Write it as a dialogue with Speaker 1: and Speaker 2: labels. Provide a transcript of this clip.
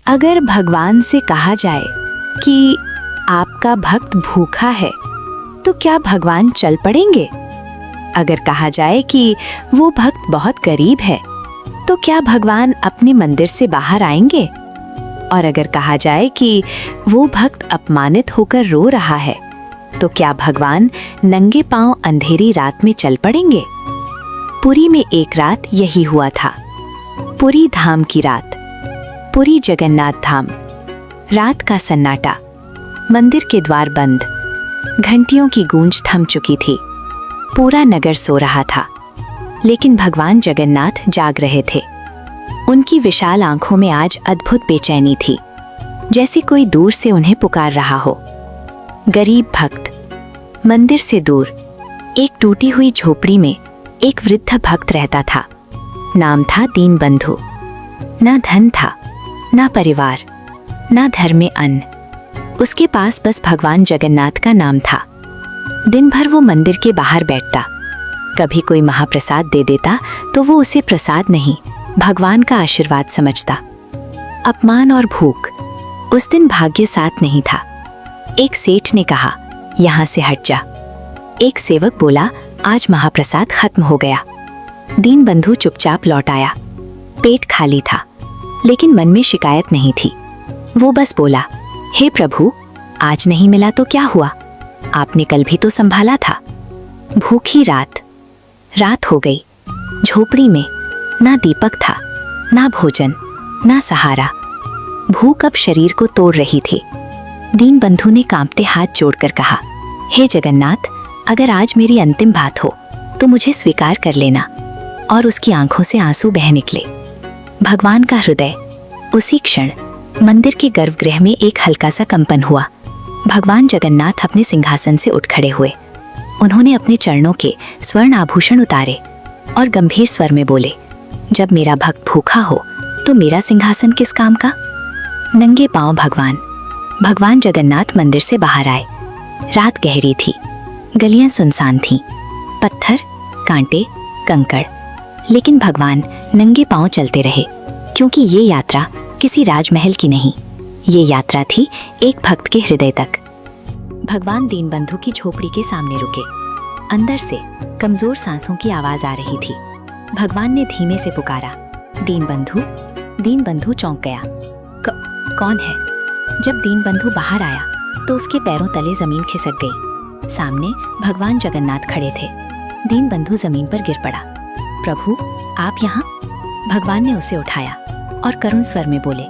Speaker 1: अगर भगवान से कहा जाए कि आपका भक्त भूखा है, तो क्या भगवान चल पड़ेंगे? अगर कहा जाए कि वो भक्त बहुत गरीब है, तो क्या भगवान अपने मंदिर से बाहर आएंगे? और अगर कहा जाए कि वो भक्त अपमानित होकर रो रहा है, तो क्या भगवान नंगे पांव अंधेरी रात में चल पड़ेंगे? पुरी में एक रात यही हुआ था। पुरी धाम की रात, पुरी जगन्नाथ धाम। रात का सन्नाटा, मंदिर के द्वार बंद, घंटियों की गूंज थम चुकी थी। पूरा नगर सो रहा था, लेकिन भगवान जगन्नाथ जाग रहे थे। उनकी विशाल आंखों में आज अद्भुत बेचैनी थी, जैसे कोई दूर से उन्हें पुकार रहा हो। गरीब भक्त। मंदिर से दूर एक टूटी हुई झोपड़ी में एक वृद्ध भक्त रहता था। नाम था दीनबंधु। ना धन था, ना परिवार, ना धर्म में अन्न। उसके पास बस भगवान जगन्नाथ का नाम था। दिन भर वो मंदिर के बाहर बैठता। कभी कोई महाप्रसाद दे देता तो वो उसे प्रसाद नहीं, भगवान का आशीर्वाद समझता। अपमान और भूख। उस दिन भाग्य साथ नहीं था। एक सेठ ने कहा, यहाँ से हट जा। एक सेवक बोला, आज महाप्रसाद खत्म हो गया। दीनबंधु चुपचाप लौट आया। पेट खाली था, लेकिन मन में शिकायत नहीं थी। वो बस बोला, हे प्रभु, आज नहीं मिला तो क्या हुआ? आपने कल भी तो संभाला था। भूखी रात। रात हो गई। झोपड़ी में ना दीपक था, ना भोजन, ना सहारा। भूख अब शरीर को तोड़ रही थी। दीनबंधु ने कांपते हाथ जोड़कर कहा, हे जगन्नाथ, अगर आज मेरी अंतिम बात हो तो मुझे स्वीकार कर लेना। और उसकी आंखों से आंसू बह निकले। भगवान का हृदय। उसी क्षण मंदिर के गर्भगृह में एक हल्का सा कंपन हुआ। भगवान जगन्नाथ अपने सिंहासन से उठ खड़े हुए। उन्होंने अपने चरणों के स्वर्ण आभूषण उतारे और गंभीर स्वर में बोले, जब मेरा भक्त भूखा हो तो मेरा सिंहासन किस काम का? नंगे पांव भगवान जगन्नाथ मंदिर से बाहर आए। रात गहरी थी, गलियां सुनसान थीं, पत्थर, कांटे, कंकड़। लेकिन भगवान नंगे पांव चलते रहे, क्योंकि ये यात्रा किसी राजमहल की नहीं, ये यात्रा थी एक भक्त के हृदय तक। भगवान दीनबंधु की झोपड़ी के सामने रुके। अंदर से कमजोर सांसों की आवाज आ रही थी। भगवान ने धीमे से पुकारा, दीनबंधु। दीनबंधु चौंक गया। कौन है? जब दीनबंधु बाहर आया तो उसके पैरों तले जमीन खिसक गई। सामने भगवान जगन्नाथ खड़े थे। दीनबंधु जमीन पर गिर पड़ा। प्रभु, आप यहाँ? भगवान ने उसे उठाया और करुण स्वर में बोले,